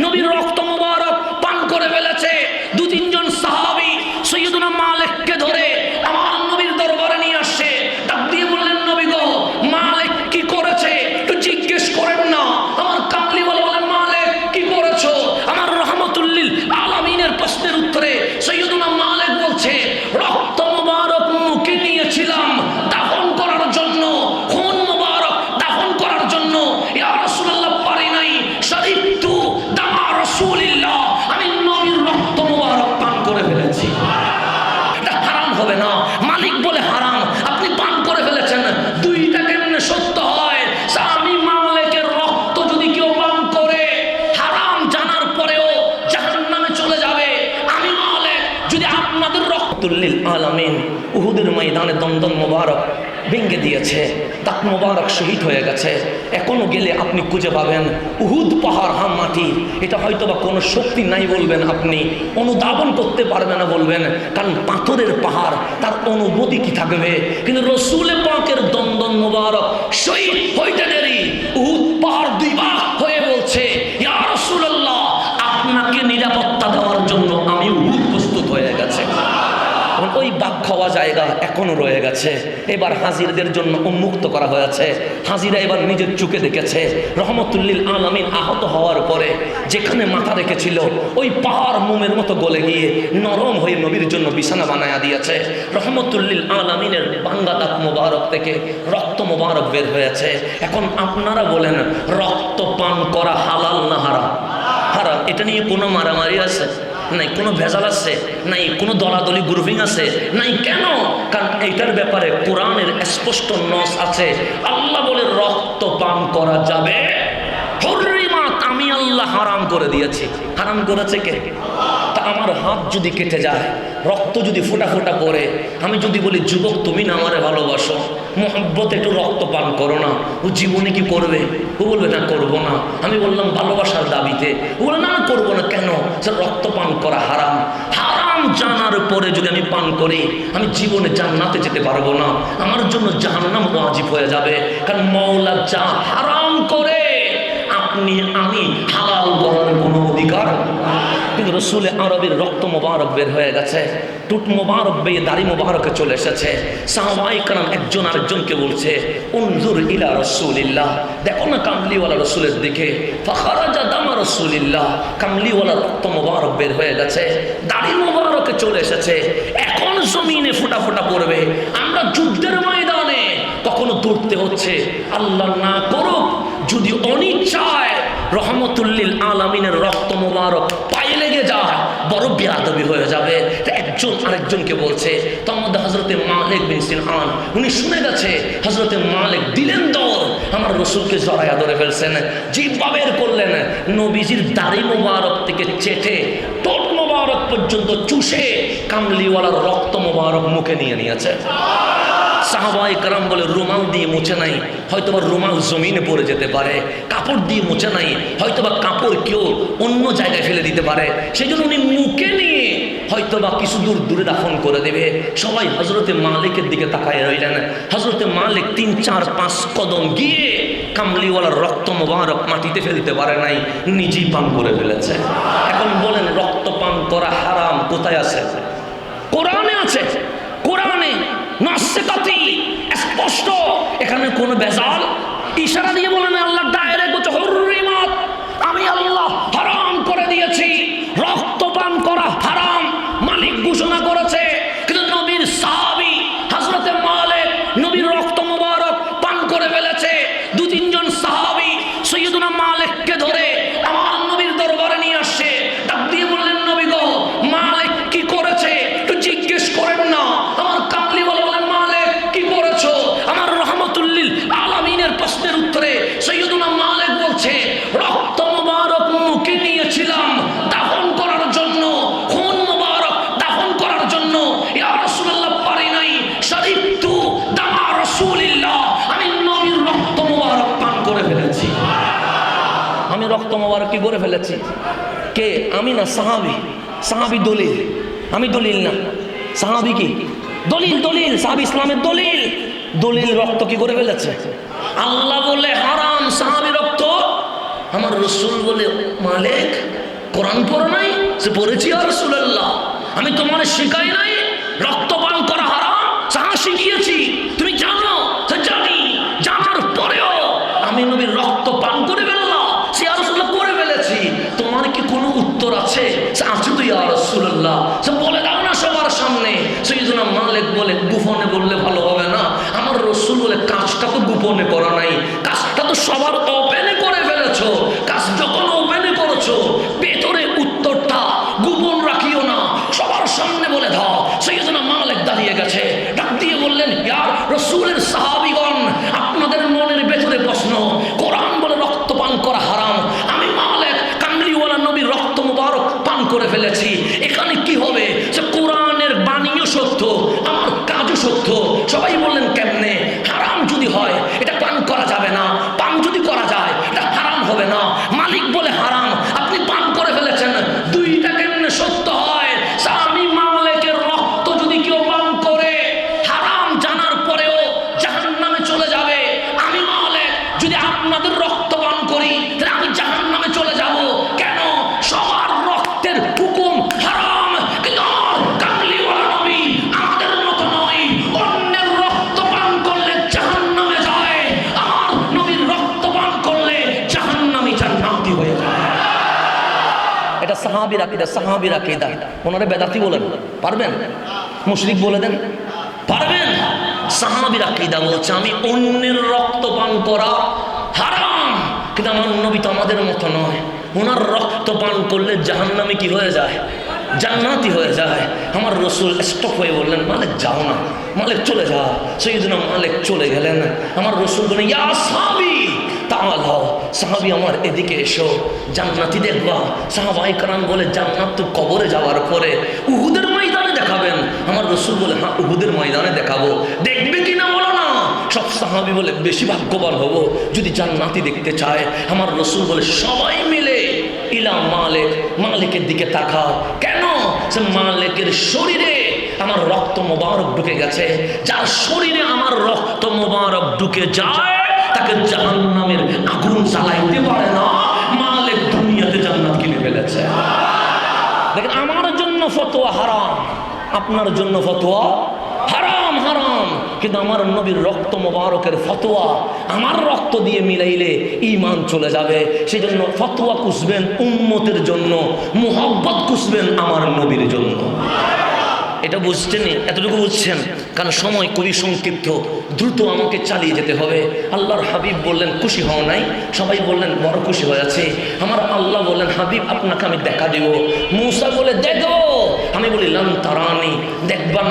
নবীর রক্ত মোবারক পান করে ফেলেছে। দু তিনজন সাহাবী সৈয়দুনা মালিককে ধরে আমার নবীর দরবারে নিয়ে আসছে। ডাক দিয়ে বললেন, নবী গো, মালিক কি করেছে একটু জিজ্ঞেস করেন না। আমার কামলিওয়ালা বলেন, মালিক কি করেছো? আমার রহমতুল্লিল আলামিনের প্রশ্নের উত্তরে সৈয়দুনা মালিক বলছে, রক্ত মোবারক মুখে নিয়েছিলাম দাফন করার জন্য, খুন মোবারক দাফন করার জন্য। ইয়া রাসূলুল্লাহ, পারি নাই। শরীবতু দামা রাসূলিল্লাহ, আমি নবীর রক্ত মোবারক পান করে ফেলেছি। এটা হারাম হবে না? মালিক বলে হারাম, আপনি পান করে ফেলেছেন। দুইটা কেমনে সত্য হয়? আমি মালিকের রক্ত যদি কেউ পান করে, হারাম জানার পরেও জাহান্নামে চলে যাবে। আমি মালিক যদি আপনাদের রক্তুল্লিল আলামিন উহুদের ময়দানে দমদম মোবারক ভেঙে দিয়েছে, দাঁত মোবারক শহীদ হয়ে গেছে। এখনো গেলে আপনি খুঁজে পাবেন উহুদ পাহাড়, হাম মাটি। এটা হয়তো বা কোনো শক্তি নাই বলবেন, আপনি অনুধাবন করতে পারবেন না বলবেন, কারণ পাথরের পাহাড়, তার অনুভূতি কি থাকবে। কিন্তু রসুল পাকের দমদম মোবারক শহীদ হইতে দেরি, উহুদ পাহাড় দুই ভাগ হয়ে বলছে, ইয়া রাসূলুল্লাহ, আপনাকে নিরাপত্তা দেওয়ার জন্য আমি উহুদ প্রস্তুত হয়ে গেছে। ওই বাঘ খাওয়া জায়গা এখনো রয়ে গেছে। এবার হাজিরদের জন্য উন্মুক্ত করা হয়েছে। হাজিরা এবার নিজের চোখে দেখেছে রহমতুল্লিল আলামিন আহত হওয়ার পরে যেখানে মাথা রেখেছিল ওই পাহাড় মোমের মতো গলে গিয়ে নরম হয়ে নবীর জন্য বিছানা বানায়া দিয়েছে। রহমতুল্লিল আলামিনের ভাঙ্গা দাঁত মোবারক থেকে রক্ত মোবারক বের হয়েছে। এখন আপনারা বলেন, রক্ত পান করা হালাল না হারাম? হারাম। এটা নিয়ে কোনো মারামারি আছে নাই, কোনো ভেজাল আছে নাই, কোনো দলাদলি গ্রুপিং আছে নাই। কেন? কারণ এইটার ব্যাপারে কোরআনের স্পষ্ট নস আছে। আল্লাহ বলে রক্ত পান করা যাবে, হুররিমাত, আমি আল্লাহ হারাম করে দিয়েছি। হারাম করেছে কে? তা আমার হাত যদি কেটে যায়, রক্ত যদি ফোটা ফোটা পড়ে, আমি যদি বলি, যুবক তুমি না আমারে ভালোবাসো, মোহাব্বত একটু রক্ত পান করো না, ও জীবনে কি করবে? ও বলবে না করবো না। আমি বললাম ভালোবাসার দাবিতে, ও বলে না করবো না। কেন? সে রক্ত পান করা হারাম। হারাম জানার পরে যদি আমি পান করি, আমি জীবনে জান্নাতে যেতে পারবো না, আমার জন্য জাহান্নাম ওয়াজিব হয়ে যাবে। কারণ মওলা যা হারাম করে আপনি আমি হালাল করার কোনো অধিকার। কিন্তু রসুল আরবের রক্ত মোবারক বের হয়ে গেছে, টুট মোবারক বেয়ে দাড়ি মোবারকে চলে এসেছে। সাহাবায়ে কেরাম একজন আরেকজনকে বলছে, উনজুর ইলা রাসূলিল্লাহ, দেখো না কামলিওয়ালা রসুলের দিকে। ফাখারাজা দামা রাসূলিল্লাহ, কামলিওয়ালা রক্ত মোবারক বের হয়ে গেছে, দাড়ি মোবারকে চলে এসেছে। এখন জমিনে ফোটা ফোটা পড়বে। আমরা যুদ্ধের ময়দানে কখনো দৌড়তে হচ্ছে, আল্লাহ না করুক যদি অনিচ্ছায় রহমতুল্লিল আলামিনের রক্ত মোবারক পায়ে লেগে যায়, বড় বেয়াদবি হয়ে যাবে। একজন আরেকজনকে বলছে। তখন হযরতে মালিক বিন সিনআন উনি শুনে গেছে, হযরতে মালিক দিলেন দৌড়, আমার রসুলকে জড়াইয়া ধরে ফেলছেন, জিহ্বা বের করলেন, নবীজির দাড়ি মোবারক থেকে চেটে ঠোঁট মোবারক পর্যন্ত চুষে কামলিওয়ালার রক্ত মোবারক মুখে নিয়ে নিয়েছে। সাহাবায়ে কেরাম বলে, রুমাল দিয়ে মুছে নাই, হয়তোবা রুমাল জমিনে পড়ে যেতে পারে। কাপড় দিয়ে মুছে নাই, হয়তোবা কাপড় কেউ অন্য জায়গায় ফেলে দিতে পারে। সেই জন্য উনি মুখে নিয়ে হয়তোবা কিছু দূর দূরে দাফন করে দেবে। সবাই হযরতে মালিকের দিকে তাকায় রইলেন। হযরতে মালিক 3, 4, 5 কদম গিয়ে কামলিওয়ালার রক্ত মোবারক মাটিতে ফেলতে পারে নাই, নিজেই পান করে ফেলেছে। এখন বলেন, রক্ত পান করা হারাম কোথায় আছে? কোরআনে আছে। কোরআনে নাসিকাতি স্পষ্ট, এখানে কোনো ভেজাল। ইশারা দিয়ে বলেন, আল্লাহ ডাইরেক্ট বলছে, হুররিমাত, আমি আল্লাহ হারাম করে দিয়েছি, রক্ত পান করা হারাম মালিক ঘোষণা করেছে। কিন্তু নবীর সাহাবী হযরতে মালিক নবীর রক্ত মোবারক পান করে ফেলেছে। দু তিনজন সাহাবী সৈয়দুনা মালিককে ধরে আমার নবীর দরবারে নিয়ে আসছে। ডাক দিয়ে বললেন, নবী গো, মালিক কি করেছে একটু জিজ্ঞেস করেন না। আমার কামলিওয়ালা বলেন, মালিক কি করেছো? আমার রহমতুল্লিল আলামিনের প্রশ্নের উত্তরে সৈয়দুনা মালিক বলছে, রক্ত মোবারক মুখে নিয়েছিলাম দাফন করার জন্য, খুন মোবারক দাফন করার জন্য। ইয়া রাসূলুল্লাহ, পারি নাই। শরীবতু দামা রাসূলিল্লাহ, আমি নবীর রক্ত মোবারক পান করে ফেলেছি। আমি রক্ত মোবারক কি করে ফেলেছি? কে? আমি না, সাহাবী। সাহাবী দলিল, আমি দলিল না। সাহাবী কি দলিল? দলিল সাহাবী ইসলামের দলিল। দলিল রক্ত কি করে ফেলেছে? আল্লাহ বলে হারাম, সাহাবী রক্ত আমার রসুল বলে মালিক কোরআন পড়ো নাই? সে পড়েছি ইয়া রাসূলুল্লাহ। আমি তোমার শেখাই নাই রক্তপান করা হারাম? সাহা শিখিয়েছি, তুমি জানো? সে জানি, জানার পরেও আমি নবীর রক্ত পান করে ফেললাম, সে ইয়া রাসূলুল্লাহ করে ফেলেছি, তোমার কি কোনো উত্তর আছে? সে আছে তো ইয়া রাসূলুল্লাহ, সে বলে দাও না সবার সামনে। সাইয়েদুনা মালিক বলে গোপনে বললে ভালো হবে না। আমার রসুল বলে কাজটা তো গোপনে করা নাই, কাজটা তো সবার ওপেনে করে ফেলেছো। কাজ যখন ওপেনে করেছো, ভেতরে উত্তরটা গোপন রাখিও না, সবার সামনে বলে দাও। সাইয়েদুনা মালিক দাঁড়িয়ে গেছে, ডাক দিয়ে বললেন, ইয়া রাসূলের সাহাবীগণ, আপনাদের মনের ভেতরে প্রশ্ন, কোরআন বলে রক্ত পান করা হারাম, আমি মালিক কামলিওয়ালা নবীর রক্ত মুবারক পান করে ফেলেছি, এখানে কি হবে? সে কোরআনের বাণীও সত্য, আমার কাজও সত্য। সবাই বললেন কেমনে? হারাম যদি হয় এটা পান করা যাবে না, পান যদি করা যায় এটা হারাম হবে না। মালিক বলে হারাম, আপনি পান করে ফেলেছেন, দুইটা কেমনে সত্য হয়? আমি মালিকের রক্ত যদি কেউ পান করে হারাম জানার পরেও জাহান্নামে চলে যাবে, আমি মালিক যদি আপনাদের রক্ত পান করি তাহলে আমি জাহান্নামে চলে যাব। কেন? সবার রক্তের হুকুম হারাম, কিন্তু আমার কামলিওয়ালা নবী আমাদের মতো নয়, অন্যের রক্ত পান করলে জাহান্নামে যায়, আমার নবীর রক্ত পান করলে জাহান্নামী জান্নাতি হয়ে যায়। এটা সাহাবীর আকীদা, সাহাবীর আকীদা। ওনারা বেদাতি বলেন, পারবেন? মুশরিক বলে দেন, পারবেন? সাহাবীর আকীদা বলছে আমি অন্যের রক্ত পান করা হারাম, কিন্তু আমার নবী তো আমাদের মতো নয়, ওনার রক্ত পান করলে জাহান্নামে কি হয়ে যায়? জান্নাতি হয়ে যায়। আমার রসুল স্টপ হয়ে বললেন, মালিক যাও না, মালিক চলে যাও। সাইয়েদুনা মালিক চলে গেলেন। আমার রসুল বলেন, ইয়া সাহাবী তাআলাও, সাহাবী আমার এদিকে এসো, জান্নাতি দেখবা। সাহাবায়ে কেরাম বলে, জান্নাত তো কবরে যাওয়ার পরে, উহুদের ময়দানে দেখাবেন? আমার রসুল বলে, হ্যাঁ উহুদের ময়দানে দেখাবো। দেখবে কিনা বলো না। সব সাহাবী বলে, বেশি ভাগ্যবান হব যদি জান্নাতি দেখতে চায়। আমার রসুল বলে, সবাই মিলে ইলা মালিক, মালিকের দিকে তাকাও। কেন? সে মালিকের শরীরে আমার রক্ত মোবারক ঢুকে গেছে, যার শরীরে আমার রক্ত মোবারক ঢুকে যায় তাকে জাহান্নামের আগুন জ্বালাইতে পারে না। মালিক দুনিয়াতে জান্নাত কিনে ফেলেছে। দেখেন, আমার জন্য ফতোয়া হারাম, আপনার জন্য ফতোয়া হারাম হারাম, কিন্তু আমার নবীর রক্ত মোবারকের ফতোয়া আমার রক্ত দিয়ে মিলাইলে ঈমান চলে যাবে। সেই জন্য ফতোয়া খুঁজবেন উম্মতের জন্য, মুহাব্বত খুঁজবেন আমার নবীর জন্য। এটা বুঝছেন? এতটুকু বুঝছেন? কারণ সময় খুবই সংক্ষিপ্ত, দ্রুত আমাকে চালিয়ে যেতে হবে। আল্লাহর হাবিব বললেন, খুশি হও নাই? সবাই বললেন, বড় খুশি হয়েছে। আমার আল্লাহ বললেন, হাবিব আপনাকে আমি দেখা দেব। মূসা বলে, দেখো। আমি বলি, লান তারানি, দেখবা না,